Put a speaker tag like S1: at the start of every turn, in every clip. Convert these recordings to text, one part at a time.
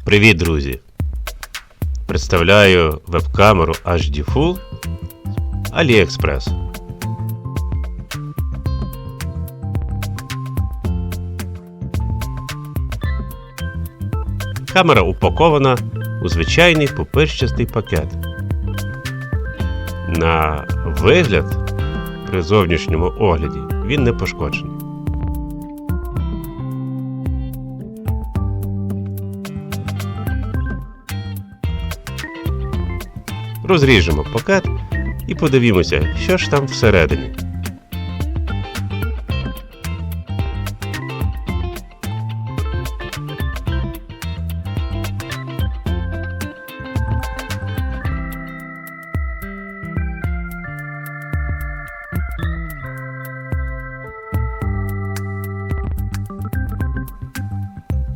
S1: Привіт, друзі! Представляю веб-камеру HD Full AliExpress. Камера упакована у звичайний пупирчастий пакет. На вигляд, при зовнішньому огляді, він не пошкоджений. Розріжемо пакет і подивімося, що ж там всередині.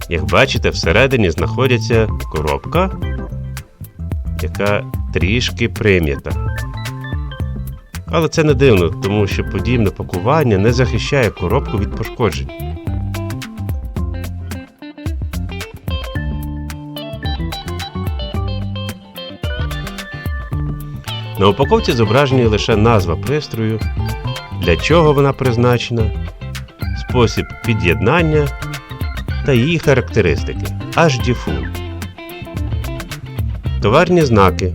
S1: Як бачите, всередині знаходиться коробка, яка трішки прим'ята. Але це не дивно, тому що подібне пакування не захищає коробку від пошкоджень. На упаковці зображені лише назва пристрою, для чого вона призначена, спосіб під'єднання та її характеристики HD Full. Товарні знаки.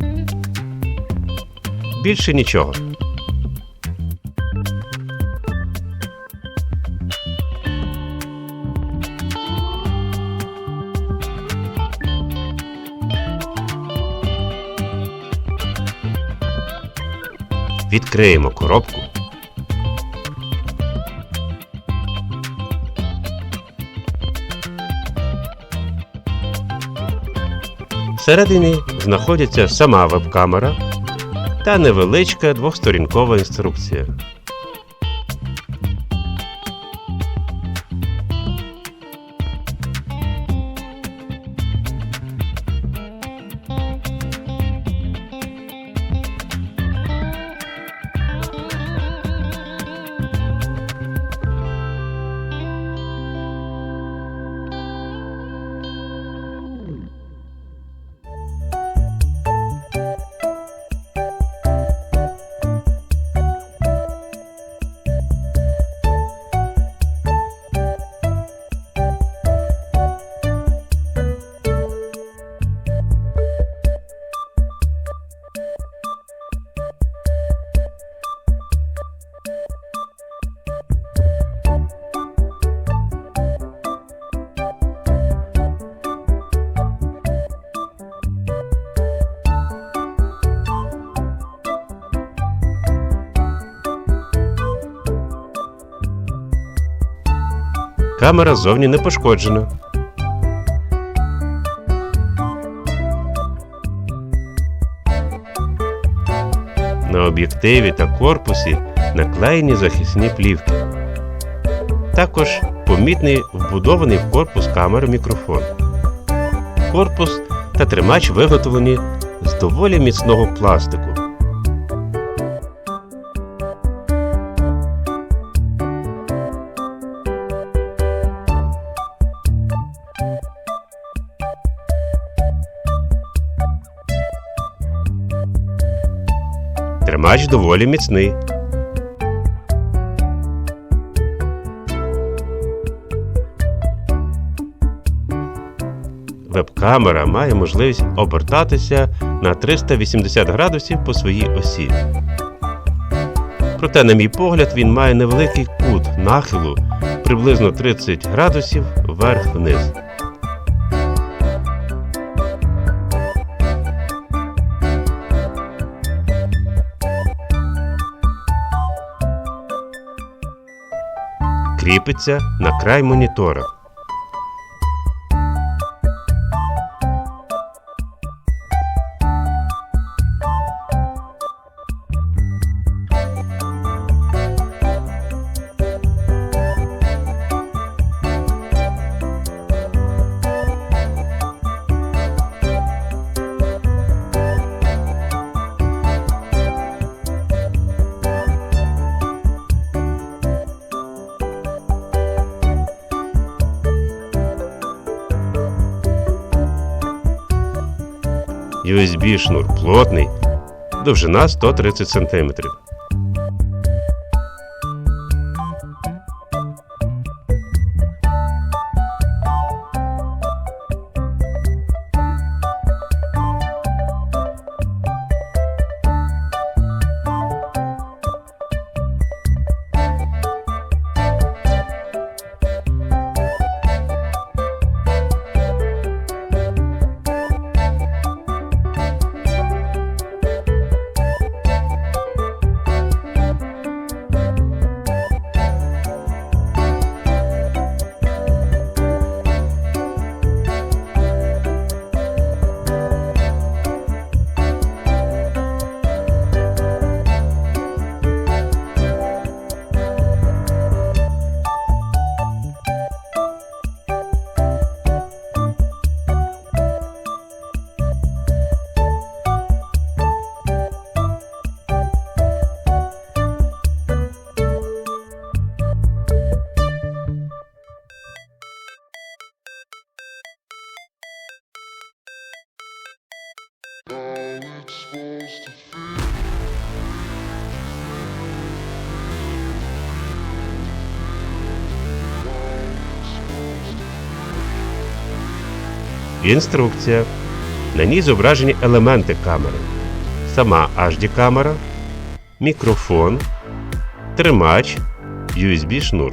S1: Більше нічого. Відкриємо коробку. Всередині знаходиться сама веб-камера та невеличка двохсторінкова інструкція. Камера ззовні не пошкоджена. На об'єктиві та корпусі наклеєні захисні плівки. Також помітний вбудований в корпус камери мікрофон. Корпус та тримач виготовлені з доволі міцного пластику. Тримач доволі міцний. Веб-камера має можливість обертатися на 380 градусів по своїй осі. Проте, на мій погляд, він має невеликий кут нахилу приблизно 30 градусів вверх-вниз. Кріпиться на край монітора. USB шнур плотний, довжина 130 см. Інструкція. На ній зображені елементи камери. Сама HD-камера, мікрофон, тримач, USB-шнур.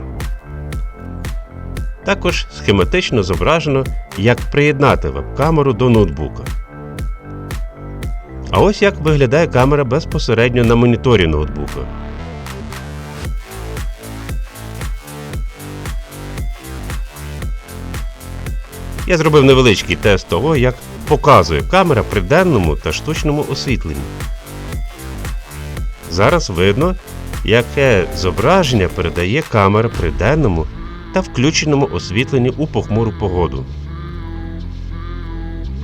S1: Також схематично зображено, як приєднати веб-камеру до ноутбука. А ось як виглядає камера безпосередньо на моніторі ноутбука. Я зробив невеличкий тест того, як показує камера при денному та штучному освітленні. Зараз видно, яке зображення передає камера при денному та включеному освітленні у похмуру погоду.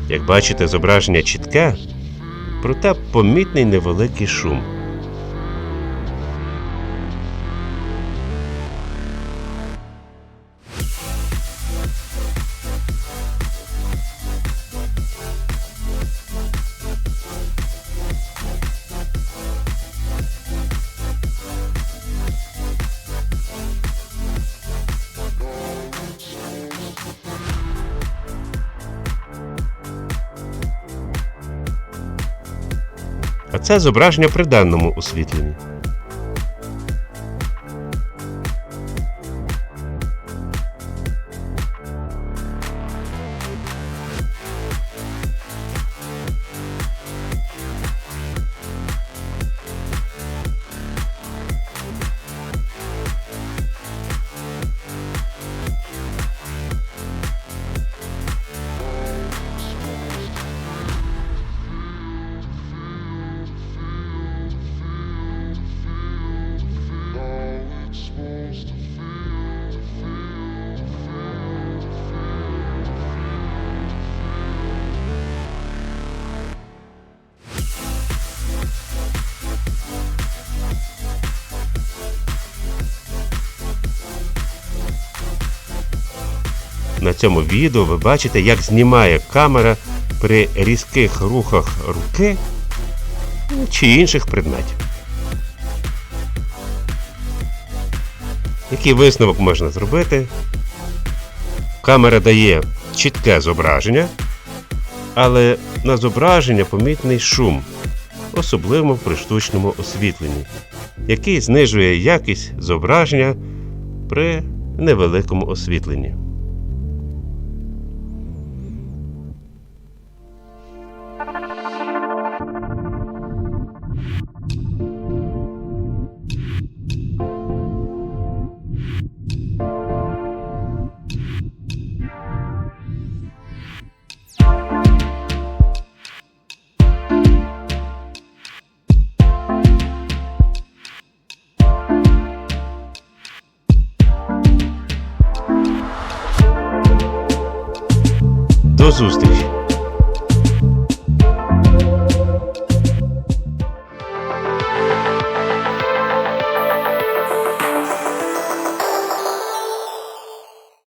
S1: Як бачите, зображення чітке, проте помітний невеликий шум. А це зображення при денному освітленні. На цьому відео ви бачите, як знімає камера при різких рухах руки чи інших предметів. Який висновок можна зробити? Камера дає чітке зображення, але на зображення помітний шум, особливо при штучному освітленні, який знижує якість зображення при невеликому освітленні. До зустрічі!